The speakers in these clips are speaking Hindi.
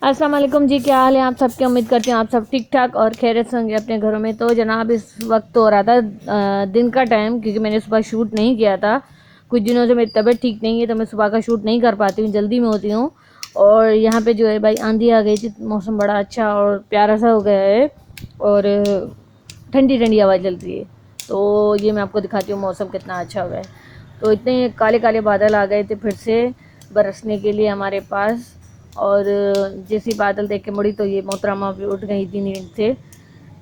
अस्सलाम वालेकुम जी, क्या हाल है आप सबके। उम्मीद करती हूँ आप सब ठीक ठाक और खैरियत से होंगे अपने घरों में। तो जनाब इस वक्त हो रहा था दिन का टाइम, क्योंकि मैंने सुबह शूट नहीं किया था। कुछ दिनों से मेरी तबीयत ठीक नहीं है तो मैं सुबह का शूट नहीं कर पाती हूँ, जल्दी में होती हूँ। और यहाँ पे जो है भाई आंधी आ गई थी, मौसम बड़ा अच्छा और प्यारा सा हो गया है और ठंडी ठंडी हवा चल रही है। तो ये मैं आपको दिखाती हूँ मौसम कितना अच्छा हो गया है। तो इतने काले काले बादल आ गए थे फिर से बरसने के लिए हमारे पास। और जैसी बादल देख के मुड़ी तो ये मोहतरमा भी उठ गई थी नींद से।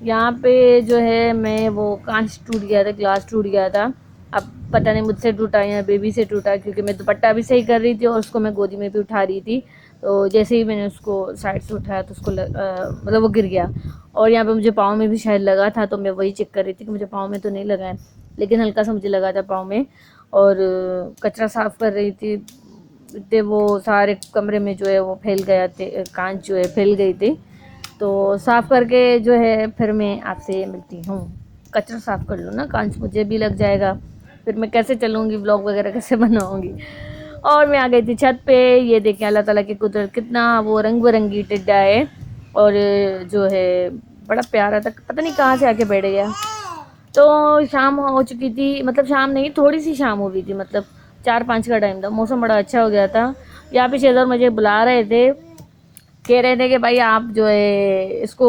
यहाँ पे जो है मैं वो कांच टूट गया था, ग्लास टूट गया था। अब पता नहीं मुझसे टूटा या बेबी से टूटा, क्योंकि मैं दुपट्टा भी सही कर रही थी और उसको मैं गोदी में भी उठा रही थी। तो जैसे ही मैंने उसको साइड से उठाया तो उसको मतलब वो गिर गया। और यहाँ पे मुझे पाँव में भी शायद लगा था, तो मैं वही चेक कर रही थी कि मुझे पाँव में तो नहीं लगा है, लेकिन हल्का सा मुझे लगा था पाँव में। और कचरा साफ़ कर रही थी थे, वो सारे कमरे में जो है वो फैल गया थे, कांच जो है फैल गई थी। तो साफ़ करके जो है फिर मैं आपसे मिलती हूँ। कचरा साफ़ कर लो ना, कांच मुझे भी लग जाएगा, फिर मैं कैसे चलूँगी, व्लॉग वगैरह कैसे बनाऊँगी। और मैं आ गई थी छत पे। ये देखें अल्लाह ताला की कुदरत, कितना वो रंग बिरंगी टिड्डा है। और जो है बड़ा प्यारा था, पता नहीं कहाँ से आके बैठ गया। तो शाम हो चुकी थी, मतलब शाम नहीं, थोड़ी सी शाम हो गई थी, मतलब 4-5 का टाइम था। मौसम बड़ा अच्छा हो गया था। यहाँ पे शेजर मुझे बुला रहे थे, कह रहे थे कि भाई आप जो है इसको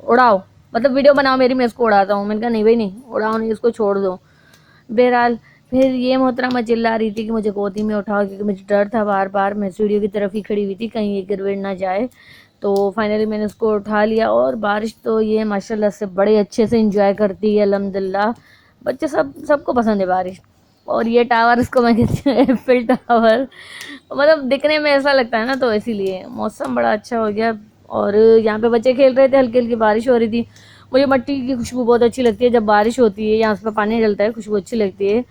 उड़ाओ, मतलब वीडियो बनाओ मेरी, मैं इसको उड़ाता हूँ। मैंने कहा नहीं भाई नहीं, उड़ाओ नहीं, इसको छोड़ दो। बहरहाल फिर ये मोहतरमा चिल्ला रही थी कि मुझे गोदी में उठाओ, क्योंकि मुझे डर था। बार बार मैं सीढ़ियों की तरफ ही खड़ी हुई थी, कहीं ये गिर विर ना जाए। तो फाइनली मैंने उसको उठा लिया। और बारिश तो ये माशाल्लाह से बड़े अच्छे से इंजॉय करती है अल्हम्दुलिल्लाह। बच्चे सबको पसंद है बारिश। और ये टावर, इसको मैं कहती हूँ एफिल टावर, मतलब दिखने में ऐसा लगता है ना, तो इसीलिए मौसम बड़ा अच्छा हो गया। और यहाँ पे बच्चे खेल रहे थे, हल्की हल्की बारिश हो रही थी। मुझे मिट्टी की खुशबू बहुत अच्छी लगती है जब बारिश होती है, यहाँ उस पर पानी डलता है, खुशबू अच्छी लगती है।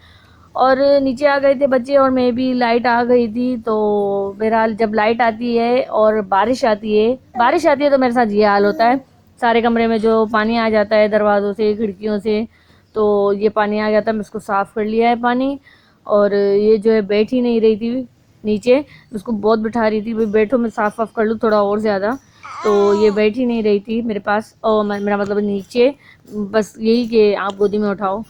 और नीचे आ गए थे बच्चे और मैं भी, लाइट आ गई थी। तो बहरहाल जब लाइट आती है और बारिश आती है तो मेरे साथ ये हाल होता है। सारे कमरे में जो पानी आ जाता है दरवाज़ों से, खिड़कियों से, तो ये पानी आ गया था। मैं इसको साफ़ कर लिया है पानी। और ये जो है बैठ ही नहीं रही थी नीचे, उसको बहुत बिठा रही थी, भाई बैठो मैं साफ़ कर लूँ थोड़ा और ज़्यादा। तो ये बैठ ही नहीं रही थी मेरे पास, और मेरा मतलब नीचे, बस यही कि आप गोदी में उठाओ।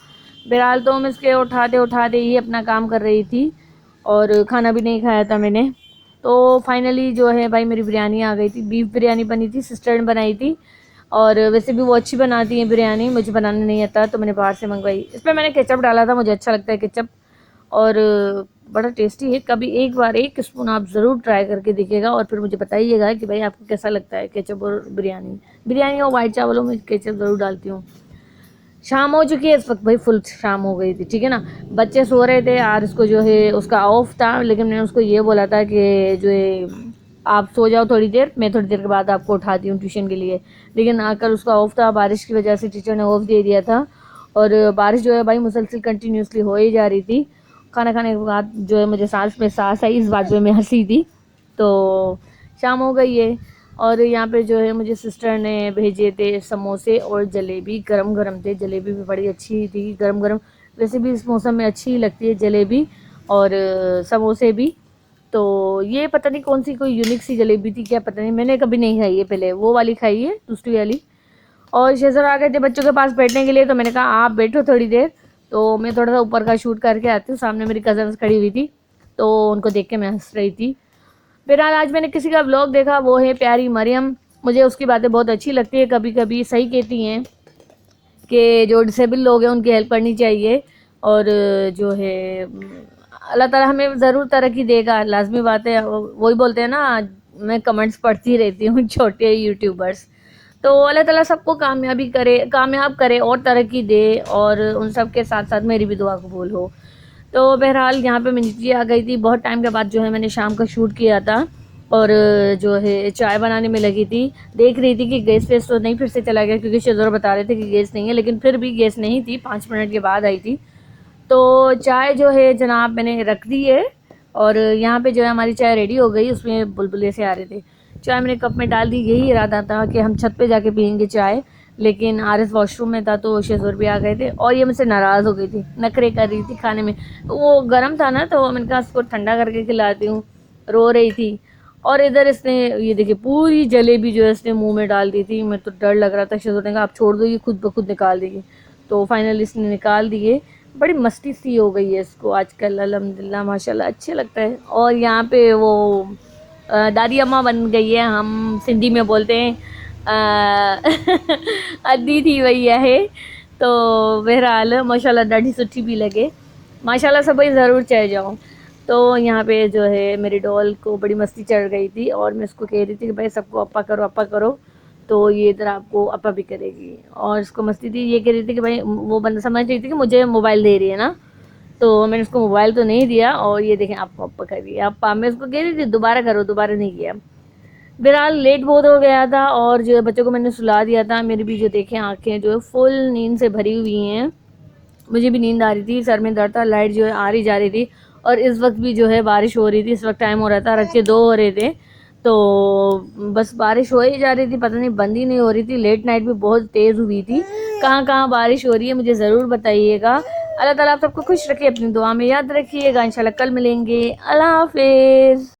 बहरहाल तो मैं इसके उठाते उठाते ही अपना काम कर रही थी और खाना भी नहीं खाया था मैंने। तो फाइनली जो है भाई मेरी बिरयानी आ गई थी, बीफ बिरयानी बनी थी, सिस्टर ने बनाई थी। और वैसे भी वो अच्छी बनाती हैं बिरयानी, मुझे बनाने नहीं आता तो मैंने बाहर से मंगवाई। इसमें मैंने केचप डाला था, मुझे अच्छा लगता है केचप। और बड़ा टेस्टी है। कभी एक बार 1 स्पून आप ज़रूर ट्राई करके देखिएगा और फिर मुझे बताइएगा कि भाई आपको कैसा लगता है केचप और बिरयानी और वाइट चावलों में केचप ज़रूर डालती हूँ। शाम हो चुकी है इस वक्त, भाई फुल शाम हो गई थी, ठीक है ना। बच्चे सो रहे थे, और इसको जो है उसका ऑफ था, लेकिन मैंने उसको ये बोला था कि जो है आप सो जाओ थोड़ी देर, मैं थोड़ी देर के बाद आपको उठाती हूँ ट्यूशन के लिए। लेकिन आकर उसका ऑफ था, बारिश की वजह से टीचर ने ऑफ दे दिया था। और बारिश जो है भाई मुसलसल कंटिन्यूसली हो ही जा रही थी। खाना खाने के बाद जो है मुझे सांस में सांस आई, इस बात पे मैं हंसी थी। तो शाम हो गई है। और यहाँ पे जो है मुझे सिस्टर ने भेजे थे समोसे और जलेबी, गरम गरम थे। जलेबी भी बड़ी अच्छी थी, गरम गरम। वैसे भी इस मौसम में अच्छी ही लगती है जलेबी और समोसे भी। तो ये पता नहीं कौन सी कोई यूनिक सी जलेबी थी, क्या पता नहीं, मैंने कभी नहीं खाई है पहले, वो वाली खाई है, दूसरी वाली। और शेजर आ गए थे बच्चों के पास बैठने के लिए, तो मैंने कहा आप बैठो थोड़ी देर, तो मैं थोड़ा सा ऊपर का शूट करके आती हूँ। सामने मेरी कज़न्स खड़ी हुई थी, तो उनको देख के मैं हंस रही थी। फिलहाल आज मैंने किसी का व्लॉग देखा, वो है प्यारी मरियम। मुझे उसकी बातें बहुत अच्छी लगती है, कभी कभी सही कहती हैं कि जो डिसेबल लोग हैं उनकी हेल्प करनी चाहिए। और जो है अल्लाह ताला हमें ज़रूर तरक्की देगा, लाजमी बात है। वही बोलते हैं ना, मैं कमेंट्स पढ़ती रहती हूँ छोटे यूट्यूबर्स। तो अल्लाह ताला सबको कामयाब करे और तरक्की दे, और उन सब के साथ साथ मेरी भी दुआ कबूल हो। तो बहरहाल यहाँ पे मैं नीचे आ गई थी, बहुत टाइम के बाद जो है मैंने शाम का शूट किया था। और जो है चाय बनाने में लगी थी, देख रही थी कि गैस वेस तो नहीं फिर से चला गया, क्योंकि शेजर बता रहे थे कि गैस नहीं है, लेकिन फिर भी गैस नहीं थी, 5 मिनट के बाद आई थी। तो चाय जो है जनाब मैंने रख दी है। और यहाँ पे जो है हमारी चाय रेडी हो गई, उसमें बुलबुले से आ रहे थे। चाय मैंने कप में डाल दी, यही इरादा था कि हम छत पे जाके पियेंगे चाय, लेकिन आरएस वॉशरूम में था तो शेजूर भी आ गए थे और ये मुझसे नाराज़ हो गई थी, नखरे कर रही थी खाने में। तो वो गर्म था ना, तो मैंने कहा उसको ठंडा करके खिलाती हूँ, रो रही थी। और इधर इसने ये देखिए पूरी जलेबी जो है इसने मुंह में डाल दी थी। मैं तो डर लग रहा था शज़ू ने कहा आप छोड़ दो, ये खुद ब खुद निकाल देगी। तो फाइनली इसने निकाल दिए। बड़ी मस्ती सी हो गई है इसको आजकल, अल्हम्दुलिल्लाह माशाल्लाह अच्छा लगता है। और यहाँ पे वो दादी अम्मा बन गई है, हम सिंधी में बोलते हैं अद्धी थी वई है। तो बहरहाल माशाल्लाह ॾाढी सुठी भी लगे, माशाल्लाह सभई ज़रूर चढ़ जाओ। तो यहाँ पे जो है मेरी डॉल को बड़ी मस्ती चढ़ गई थी और मैं उसको कह रही थी कि भाई सबको अप्पा करो अप्पा करो। तो ये इधर आपको अप्पा भी करेगी और इसको मस्ती थी, ये कह रही थी कि भाई वो बंदा समझ रही थी कि मुझे मोबाइल दे रही है ना। तो मैंने उसको मोबाइल तो नहीं दिया और ये देखें आपको अप्पा कर रही है। अप्पा मैं उसको कह रही थी दोबारा करो, दोबारा नहीं किया। बहरहाल लेट बहुत हो गया था और जो है बच्चों को मैंने सुला दिया था। मेरी भी जो देखें आँखें जो है फुल नींद से भरी हुई हैं, मुझे भी नींद आ रही थी, सर में दर्द था, लाइट जो है आ रही जा रही थी। और इस वक्त भी जो है बारिश हो रही थी, इस वक्त टाइम हो रहा था रख के 2 हो रहे थे। तो बस बारिश हो ही जा रही थी, पता नहीं बंद ही नहीं हो रही थी। लेट नाइट भी बहुत तेज़ हुई थी। कहाँ कहाँ बारिश हो रही है मुझे ज़रूर बताइएगा। अल्लाह ताला आप सबको खुश रखे, अपनी दुआ में याद रखिएगा। इंशाल्लाह कल मिलेंगे। अल्लाह हाफिज़।